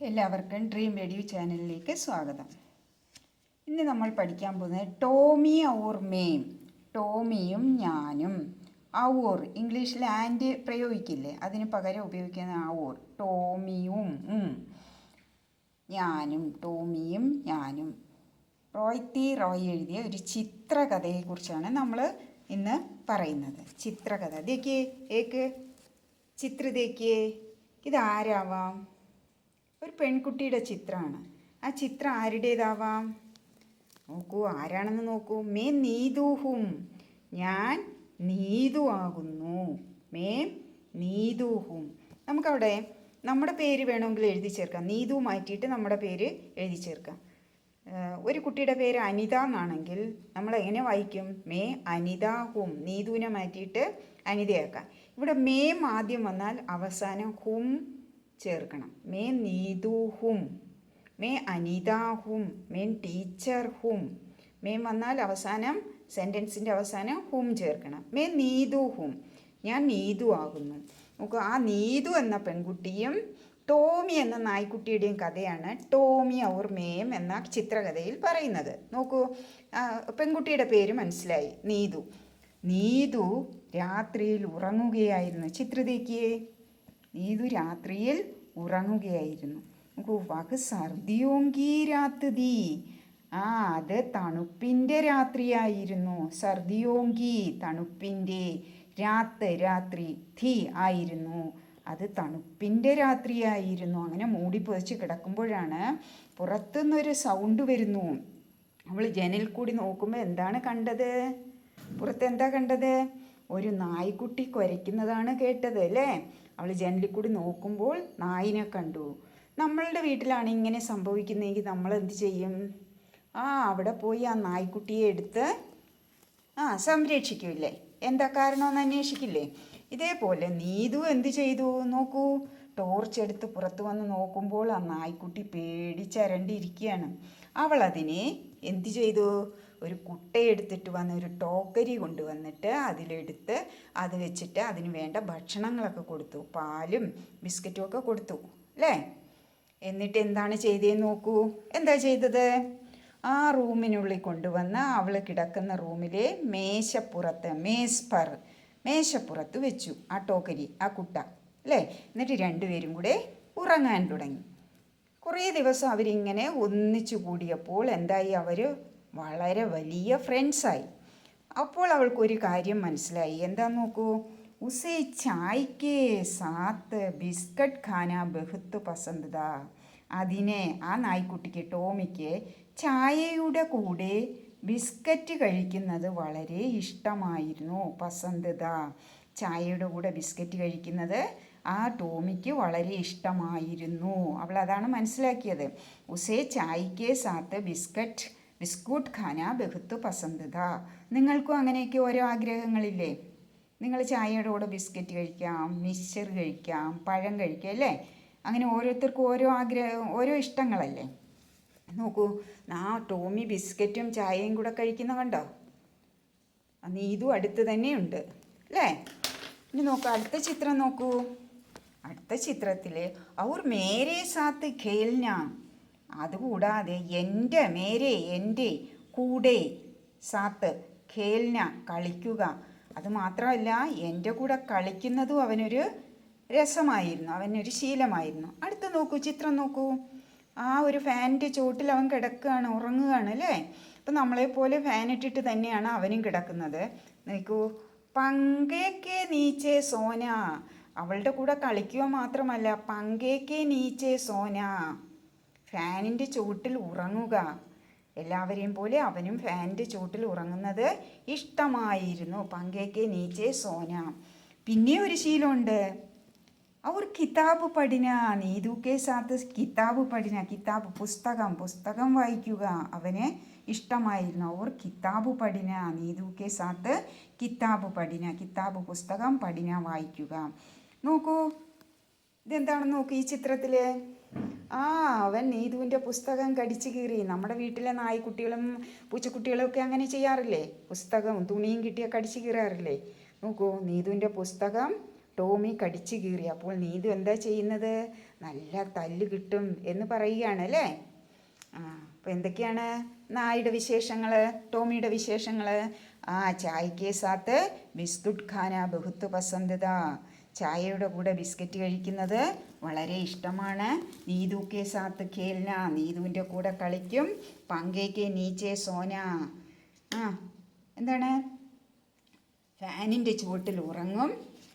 എല്ലാവർക്കും dream radio ചാനലിലേക്ക് സ്വാഗതം. ഇന്ന് നമ്മൾ പഠിക്കാൻ പോകുന്നത് ടോമി ഔർ മേം. ടോമിയും ഞാനും. ഔർ ഇംഗ്ലീഷിൽ ആൻഡ് പ്രയോഗിക്കില്ലേ, അതിന് പകരം ഉപയോഗിക്കുന്ന ഔർ. ടോമിയും ഞാനും. ടോമിയും ഞാനും. റോയ് എഴുതിയ ഒരു ചിത്രകഥയെക്കുറിച്ചാണ് നമ്മൾ ഇന്ന് പറയുന്നത്. ചിത്രകഥ ദേക്കിയേ, ഏക്ക് ചിത്ര ദേക്കിയേ. ഇതാരാവാം? ഒരു പെൺകുട്ടിയുടെ ചിത്രമാണ്. ആ ചിത്രം ആരുടേതാവാം? നോക്കൂ, ആരാണെന്ന് നോക്കൂ. മേം നീതുഹും, ഞാൻ നീതു ആകുന്നു. മേം നീതുഹും. നമുക്കവിടെ നമ്മുടെ പേര് വേണമെങ്കിൽ എഴുതി ചേർക്കാം. നീതു മാറ്റിയിട്ട് നമ്മുടെ പേര് എഴുതി ചേർക്കാം. ഒരു കുട്ടിയുടെ പേര് അനിത എന്നാണെങ്കിൽ നമ്മൾ എങ്ങനെ വായിക്കും? മേ അനിതാഹും. നീതുവിനെ മാറ്റിയിട്ട് അനിതയാക്കാം. ഇവിടെ മേം ആദ്യം വന്നാൽ അവസാനം ഹും ചേർക്കണം. May നീതുഹും, may അനിതാഹും, may ടീച്ചർഹും. മേം വന്നാൽ അവസാനം സെൻറ്റൻസിൻ്റെ അവസാനം ഹും ചേർക്കണം. മേ നീതുഹും, ഞാൻ നീതു ആകുന്നു. നോക്കൂ, ആ നീതു എന്ന പെൺകുട്ടിയും ടോമി എന്ന നായ്ക്കുട്ടിയുടെയും കഥയാണ് ടോമി ഔർ മേം എന്ന ചിത്രകഥയിൽ പറയുന്നത്. നോക്കൂ, പെൺകുട്ടിയുടെ പേര് മനസ്സിലായി, നീതു. നീതു രാത്രിയിൽ ഉറങ്ങുകയായിരുന്നു. ചിത്രതേക്കിയേ, നീതു രാത്രിയിൽ ഉറങ്ങുകയായിരുന്നു. നോക്കൂ, വാക്ക് സർദിയോങ്കി രാത്രി. അത് തണുപ്പിൻ്റെ രാത്രിയായിരുന്നു. സർദിയോങ്കി തണുപ്പിൻ്റെ, രാത്രി ധി ആയിരുന്നു, അത് തണുപ്പിൻ്റെ രാത്രിയായിരുന്നു. അങ്ങനെ മൂടി പൊതിച്ച് കിടക്കുമ്പോഴാണ് പുറത്തുനിന്നൊരു സൗണ്ട് വരുന്നു. അവൾ ജനൽ കൂടി നോക്കുമ്പോൾ എന്താണ് കണ്ടത്? പുറത്ത് എന്താ കണ്ടത്? ഒരു നായ്ക്കുട്ടി കുരയ്ക്കുന്നതാണ് കേട്ടത് അല്ലേ? അവൾ ജനലിൽ കൂടി നോക്കുമ്പോൾ നായിനെ കണ്ടു. നമ്മളുടെ വീട്ടിലാണ് ഇങ്ങനെ സംഭവിക്കുന്നതെങ്കിൽ നമ്മൾ എന്ത് ചെയ്യും? അവിടെ പോയി ആ നായ്ക്കുട്ടിയെ എടുത്ത് സംരക്ഷിക്കില്ലേ? എന്താ കാരണമെന്ന് അന്വേഷിക്കില്ലേ? ഇതേപോലെ നീതു എന്ത് ചെയ്തു? നോക്കൂ, ടോർച്ച് എടുത്ത് പുറത്ത് വന്ന് നോക്കുമ്പോൾ ആ നായ്ക്കുട്ടി പേടിച്ചരണ്ടിരിക്കുകയാണ്. അവൾ അതിനെ എന്ത് ചെയ്തു? ഒരു കുട്ടയെടുത്തിട്ട് വന്ന് ഒരു ടോക്കരി കൊണ്ടുവന്നിട്ട് അതിലെടുത്ത് അത് വെച്ചിട്ട് അതിന് വേണ്ട ഭക്ഷണങ്ങളൊക്കെ കൊടുത്തു. പാലും ബിസ്ക്കറ്റും ഒക്കെ കൊടുത്തു അല്ലേ? എന്നിട്ട് എന്താണ് ചെയ്തതെന്ന് നോക്കൂ. എന്താ ചെയ്തത്? ആ റൂമിനുള്ളിൽ കൊണ്ടുവന്ന് അവൾ കിടക്കുന്ന റൂമിലെ മേശപ്പുറത്ത് വെച്ചു ആ ടോക്കരി, ആ കുട്ട അല്ലേ? എന്നിട്ട് രണ്ടുപേരും കൂടെ ഉറങ്ങാൻ തുടങ്ങി. കുറേ ദിവസം അവരിങ്ങനെ ഒന്നിച്ചു കൂടിയപ്പോൾ എന്തായി? അവർ വളരെ വലിയ ഫ്രണ്ട്സായി. അപ്പോൾ അവൾക്കൊരു കാര്യം മനസ്സിലായി. എന്താന്ന് നോക്കൂ. ഉസേ ചായ്ക്ക് സാത്ത് ബിസ്ക്കറ്റ് ഖാന ബഹുത്ത് പസന്ത് താ. അതിനെ, ആ നായ്ക്കുട്ടിക്ക് ടോമിക്ക് ചായയുടെ കൂടെ ബിസ്ക്കറ്റ് കഴിക്കുന്നത് വളരെ ഇഷ്ടമായിരുന്നു. പസന്ത് താ, ചായയുടെ കൂടെ ബിസ്ക്കറ്റ് കഴിക്കുന്നത് ആ ടോമിക്ക് വളരെ ഇഷ്ടമായിരുന്നു. അവൾ അതാണ് മനസ്സിലാക്കിയത്. ഉസേ ചായ്ക്ക് സാത്ത് ബിസ്കൂട്ട് ഖാന ബഹുത്ത് പസന്ത് താ. നിങ്ങൾക്കും അങ്ങനെയൊക്കെ ഓരോ ആഗ്രഹങ്ങളില്ലേ? നിങ്ങൾ ചായയുടെ കൂടെ ബിസ്ക്കറ്റ് കഴിക്കാം, മിക്സ്ചർ കഴിക്കാം, പഴം കഴിക്കാം അല്ലേ? അങ്ങനെ ഓരോരുത്തർക്കും ഓരോ ആഗ്രഹം, ഓരോ ഇഷ്ടങ്ങളല്ലേ? നോക്കൂ, ടോമി ബിസ്ക്കറ്റും ചായയും കൂടെ കഴിക്കുന്ന കണ്ടോ? നീതു അടുത്ത് തന്നെയുണ്ട് അല്ലേ? ഇനി നോക്കൂ, അടുത്ത ചിത്രം നോക്കൂ. അടുത്ത ചിത്രത്തിൽ ഔർ മേരെ സാത്ത് ഖേൽന. അതുകൂടാതെ എൻ്റെ കൂടെ, സാത്ത് ഖേൽന കളിക്കുക. അത് മാത്രമല്ല, എൻ്റെ കൂടെ കളിക്കുന്നതും അവനൊരു രസമായിരുന്നു, അവനൊരു ശീലമായിരുന്നു. അടുത്ത നോക്കൂ, ചിത്രം നോക്കൂ. ഒരു ഫാനിൻ്റെ ചോട്ടിൽ അവൻ കിടക്കുകയാണ്, ഉറങ്ങുകയാണ് അല്ലേ? അപ്പം നമ്മളെപ്പോലെ ഫാൻ ഇട്ടിട്ട് തന്നെയാണ് അവനും കിടക്കുന്നത്. നോക്കൂ, പങ്കേക്കെ നീച്ചേ സോന. അവളുടെ കൂടെ കളിക്കുക മാത്രമല്ല, പങ്കേക്കെ നീച്ചേ സോന, ഫാനിൻ്റെ ചുവട്ടിൽ ഉറങ്ങുക. എല്ലാവരെയും പോലെ അവനും ഫാനിൻ്റെ ചുവട്ടിൽ ഉറങ്ങുന്നത് ഇഷ്ടമായിരുന്നു. പങ്കേക്കെ നീച്ചേ സോന. പിന്നെ ഒരു ശീലമുണ്ട്. അവർ കിതാബ് പഠിന. നീതുക്കെ സാത്ത് കിതാബ് പഠിന. പുസ്തകം വായിക്കുക അവന് ഇഷ്ടമായിരുന്നു. അവർ കിതാബ് പഠിന. നീതുക്കെ സാത്ത് കിതാബ് പഠിന. പുസ്തകം പഠിന, വായിക്കുക. നോക്കൂ, ഇതെന്താണെന്ന് നോക്കൂ ഈ ചിത്രത്തിൽ. അവൻ നീതുവിൻ്റെ പുസ്തകം കടിച്ചു കീറി. നമ്മുടെ വീട്ടിലെ നായ്ക്കുട്ടികളും പൂച്ചക്കുട്ടികളും ഒക്കെ അങ്ങനെ ചെയ്യാറില്ലേ? പുസ്തകവും തുണിയും കിട്ടിയാൽ കടിച്ചു കീറാറില്ലേ? നോക്കൂ, നീതുവിൻ്റെ പുസ്തകം ടോമി കടിച്ചു കീറി. അപ്പോൾ നീതു എന്താ ചെയ്യുന്നത്? നല്ല തല്ല് കിട്ടും എന്ന് പറയുകയാണ് അല്ലേ? അപ്പോൾ എന്തൊക്കെയാണ് നായുടെ വിശേഷങ്ങൾ, ടോമിയുടെ വിശേഷങ്ങൾ? ചായ് കെ സാത്ത് ബിസ്കുട്ട് ഖാന ബഹുത്ത് പസന്ദത. ചായയുടെ കൂടെ ബിസ്ക്കറ്റ് കഴിക്കുന്നത് വളരെ ഇഷ്ടമാണ്. നീതു കെ സാത്ത് ഖേൽന, നീതുവിൻ്റെ കൂടെ കളിക്കും. പങ്കെ കെ നീച്ചെ സോന, എന്താണ്, ഫാനിൻ്റെ ചുവട്ടിൽ ഉറങ്ങും.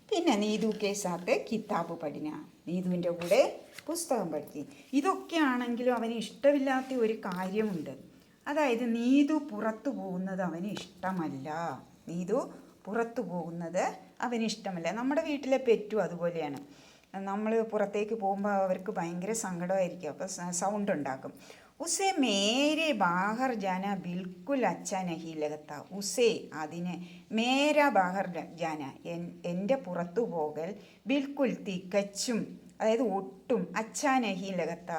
പിന്നെ നീതു കെ സാത്ത് കിതാബ് പഠിന, നീതുവിൻ്റെ കൂടെ പുസ്തകം പഠിക്കും. ഇതൊക്കെയാണെങ്കിലും അവന് ഇഷ്ടമില്ലാത്ത ഒരു കാര്യമുണ്ട്. അതായത് നീതു പുറത്തു പോകുന്നത് അവന് ഇഷ്ടമല്ല. നീതു പുറത്തു പോകുന്നത് അവന് ഇഷ്ടമല്ല. നമ്മുടെ വീട്ടിലെ പെറ്റും അതുപോലെയാണ്. നമ്മൾ പുറത്തേക്ക് പോകുമ്പോൾ അവർക്ക് ഭയങ്കര സങ്കടമായിരിക്കും. അപ്പോൾ സൗണ്ട് ഉണ്ടാക്കും. ഉസേ മേരെ ബാഹർ ജാന ബിൽക്കുൽ അച്ഛാ നഹി ലഗത്ത. ഉസേ അതിന്, മേര ബാഹർ ജാന എൻ്റെ പുറത്തു പോകൽ, ബിൽക്കുൽ തികച്ചും, അതായത് ഒട്ടും, അച്ഛാ നഹി ലഗത്ത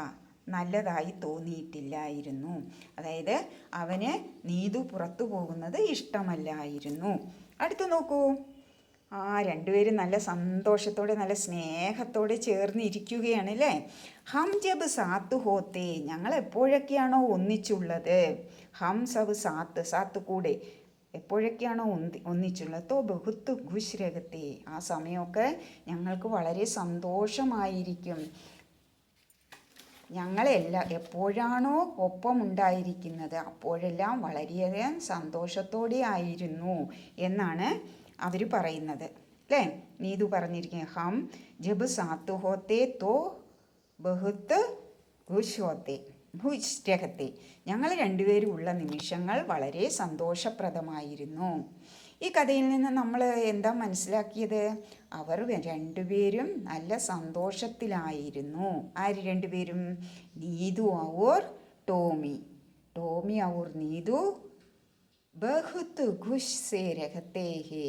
നല്ലതായി തോന്നിയിട്ടില്ലായിരുന്നു. അതായത് അവന് നീതു പുറത്തു പോകുന്നത് ഇഷ്ടമല്ലായിരുന്നു. അടുത്ത് നോക്കൂ, രണ്ടുപേരും നല്ല സന്തോഷത്തോടെ നല്ല സ്നേഹത്തോടെ ചേർന്നിരിക്കുകയാണ് അല്ലേ? ഹം ജബ് സാത്ത് ഹോത്തേ, ഞങ്ങൾ എപ്പോഴൊക്കെയാണോ ഒന്നിച്ചുള്ളത്, ഹം സബ് സാത്ത്, സാത്ത് കൂടെ, എപ്പോഴൊക്കെയാണോ ഒന്നിച്ചുള്ളത്, തോ ബഹുത്ത് ഖുശ് രഹത്തെ, ആ സമയമൊക്കെ ഞങ്ങൾക്ക് വളരെ സന്തോഷമായിരിക്കും. എപ്പോഴാണോ ഒപ്പമുണ്ടായിരിക്കുന്നത് അപ്പോഴെല്ലാം വളരെയധികം സന്തോഷത്തോടെ ആയിരുന്നു എന്നാണ് അവർ പറയുന്നത് അല്ലേ? നീതു പറഞ്ഞിരിക്കുന്നത് ഹം ജബ് സാത്ത് ഹോത്തെ തോ ബഹുത്ത് ഖുശ് ഹോത്തെ ഖുശ് രഹത്തെ, ഞങ്ങൾ രണ്ടുപേരും ഉള്ള നിമിഷങ്ങൾ വളരെ സന്തോഷപ്രദമായിരുന്നു. ഈ കഥയിൽ നിന്ന് നമ്മൾ എന്താ മനസ്സിലാക്കിയത്? അവർ രണ്ടുപേരും നല്ല സന്തോഷത്തിലായിരുന്നു. ആര് രണ്ടുപേരും? നീതു ഔർ ടോമി. ടോമി ഔർ നീതു ബഹുത്ത് ഖുശ് സേ രഹത്തെ ഹേ,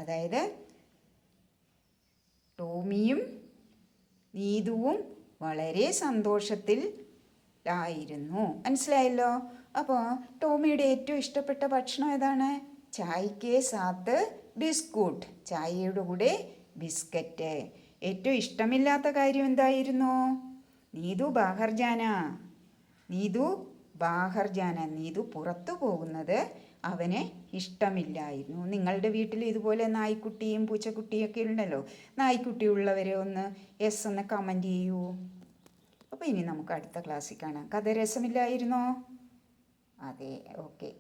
അതായത് ടോമിയും നീതുവും വളരെ സന്തോഷത്തിൽ ആയിരുന്നു. മനസ്സിലായല്ലോ? അപ്പോൾ ടോമിയുടെ ഏറ്റവും ഇഷ്ടപ്പെട്ട ഭക്ഷണം ഏതാണ്? ചായ് കെ സാത്ത് ബിസ്കുട്ട്, ചായയുടെ കൂടെ ബിസ്ക്കറ്റ്. ഏറ്റവും ഇഷ്ടമില്ലാത്ത കാര്യം എന്തായിരുന്നു? നീതു ബാഹർ ജാന, നീതു പുറത്തു പോകുന്നത് അവന് ഇഷ്ടമില്ലായിരുന്നു. നിങ്ങളുടെ വീട്ടിൽ ഇതുപോലെ നായ്ക്കുട്ടിയും പൂച്ചക്കുട്ടിയൊക്കെ ഉണ്ടല്ലോ. നായ്ക്കുട്ടിയുള്ളവരെ ഒന്ന് യെസ് ഒന്ന് കമൻറ്റ് ചെയ്യൂ. അപ്പോൾ ഇനി നമുക്ക് അടുത്ത ക്ലാസ്സിൽ കാണാം. കഥ രസമില്ലായിരുന്നോ? അതെ, ഓക്കെ.